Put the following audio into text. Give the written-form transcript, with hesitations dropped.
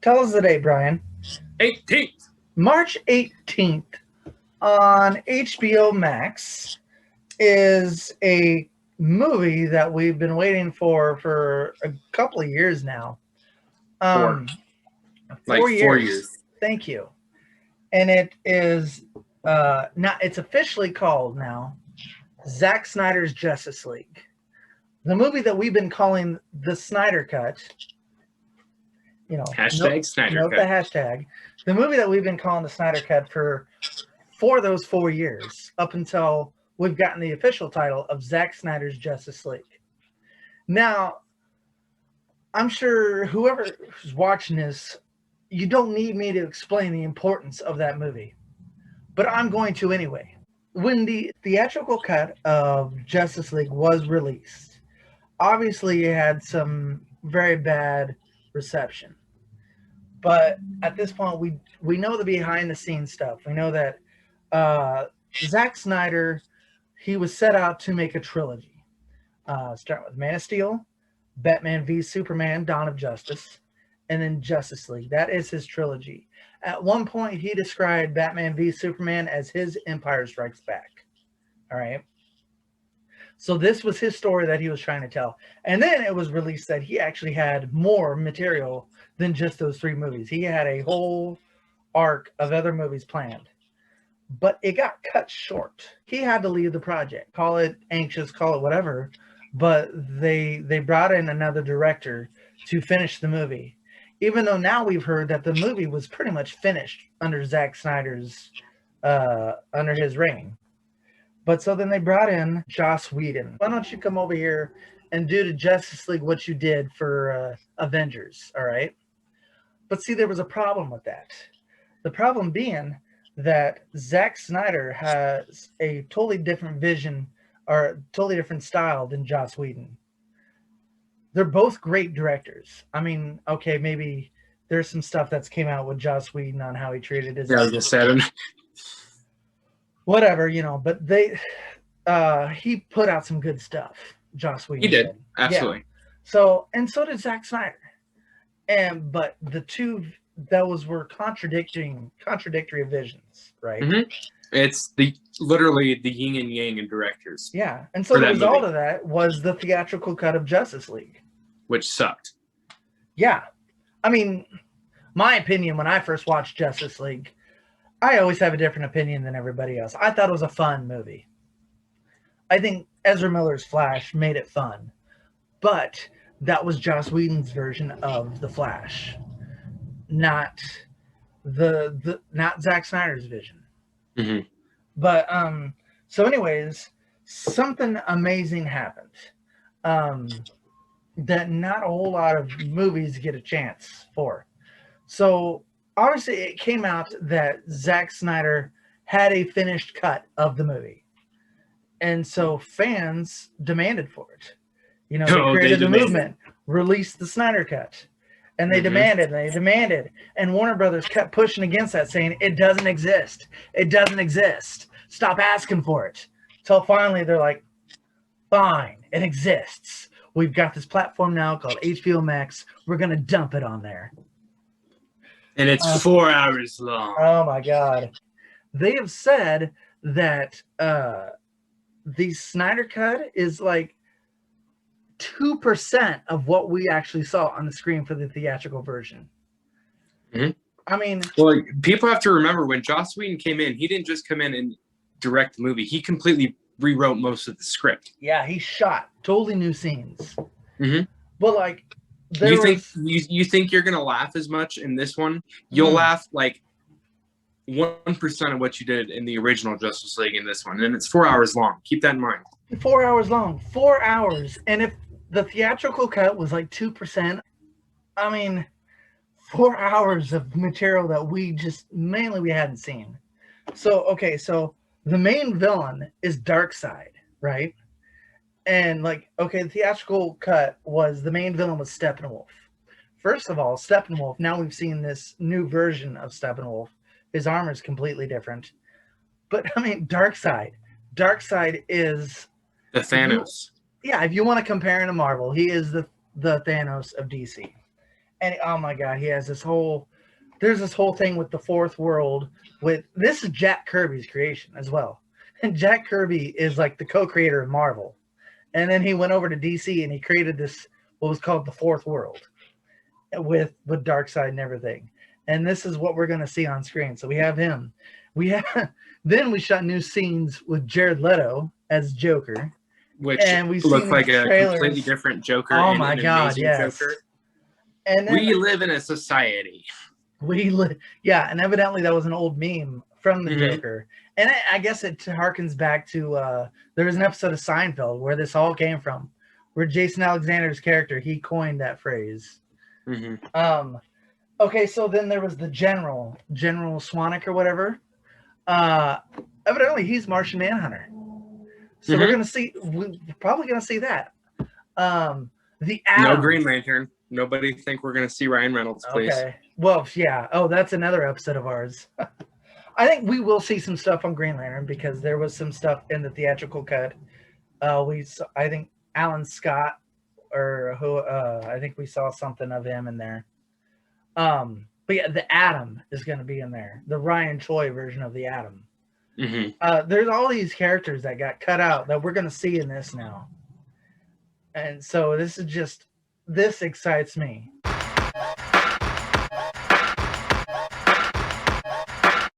Tell us the date, Brian. 18th. March 18th on HBO Max is a movie that we've been waiting for a couple of years now. 4 years. Thank you. And it is not. It's officially called now Zack Snyder's Justice League, the movie that we've been calling the Snyder Cut. Hashtag Snyder Cut. The hashtag. The movie that we've been calling the Snyder Cut for those 4 years, up until we've gotten the official title of Zack Snyder's Justice League. Now, I'm sure whoever's watching this, you don't need me to explain the importance of that movie, but I'm going to anyway. When the theatrical cut of Justice League was released, obviously it had some very bad reception. But at this point, we know the behind-the-scenes stuff. We know that Zack Snyder, he was set out to make a trilogy. Start with Man of Steel, Batman v Superman, Dawn of Justice, and then Justice League. That is his trilogy. At one point, he described Batman v Superman as his Empire Strikes Back. All right? So this was his story that he was trying to tell. And then it was released that he actually had more material than just those 3 movies. He had a whole arc of other movies planned. But it got cut short. He had to leave the project. Call it anxious, call it whatever. But they brought in another director to finish the movie. Even though now we've heard that the movie was pretty much finished under Zack Snyder's, under his reign. But so then they brought in Joss Whedon. Why don't you come over here and do to Justice League what you did for Avengers, all right? But see, there was a problem with that. The problem being that Zack Snyder has a totally different vision or totally different style than Joss Whedon. They're both great directors. I mean, okay, maybe there's some stuff that's came out with Joss Whedon on how he treated his... Yeah, I was just saying. Whatever, but he put out some good stuff. Joss Whedon. He did. Absolutely. Yeah. So did Zack Snyder. But the two were contradictory visions, right? Mm-hmm. It's literally the yin and yang in directors. Yeah. And so the result of that was the theatrical cut of Justice League, which sucked. Yeah. I mean, my opinion when I first watched Justice League, I always have a different opinion than everybody else. I thought it was a fun movie. I think Ezra Miller's Flash made it fun. But that was Joss Whedon's version of the Flash. Not Zack Snyder's vision. Mm-hmm. But so anyways, something amazing happened. That not a whole lot of movies get a chance for. So obviously, it came out that Zack Snyder had a finished cut of the movie. And so fans demanded for it. They created the movement, released the Snyder Cut. And they demanded. And Warner Brothers kept pushing against that, saying, it doesn't exist. It doesn't exist. Stop asking for it. Till finally they're like, fine, it exists. We've got this platform now called HBO Max. We're going to dump it on there. And it's 4 hours long. Oh, my God. They have said that the Snyder Cut is like 2% of what we actually saw on the screen for the theatrical version. Mm-hmm. I mean... Well, people have to remember, when Joss Whedon came in, he didn't just come in and direct the movie. He completely rewrote most of the script. Yeah, he shot totally new scenes. Mm-hmm. But, you think you're gonna laugh as much in this one? You'll laugh like 1% of what you did in the original Justice League in this one, and it's 4 hours long. Keep that in mind. 4 hours long. 4 hours. And if the theatrical cut was like 2%, I mean, 4 hours of material that we hadn't seen. So the main villain is Darkseid, right? And the theatrical cut was the main villain was Steppenwolf. First of all, Steppenwolf, now we've seen this new version of Steppenwolf. His armor is completely different. But, I mean, Darkseid is... the Thanos. If you want to compare him to Marvel, he is the Thanos of DC. And oh my god, he has this whole. There's this whole thing with the fourth world. With this is Jack Kirby's creation as well, and Jack Kirby is like the co-creator of Marvel, and then he went over to DC and he created this what was called the fourth world, with Darkseid and everything. And this is what we're going to see on screen. So we have him. We have then we shot new scenes with Jared Leto as Joker, which and we've looked seen like a trailers. completely different Joker. Oh and my an god, amazing yes. Joker. And then, we live in a society. Yeah, and evidently that was an old meme from the Joker, and I guess it harkens back to there was an episode of Seinfeld where this all came from, where Jason Alexander's character he coined that phrase. Okay, so then there was the General Swanwick or whatever. Evidently he's Martian Manhunter. So we're probably gonna see that. The Atom. No Green Lantern. Nobody think we're gonna see Ryan Reynolds, please. Okay. Well, yeah. Oh, that's another episode of ours. I think we will see some stuff on Green Lantern because there was some stuff in the theatrical cut. I think Alan Scott or who I think we saw something of him in there. But yeah, the Atom is going to be in there. The Ryan Choi version of the Atom. There's all these characters that got cut out that we're going to see in this now. And so this excites me.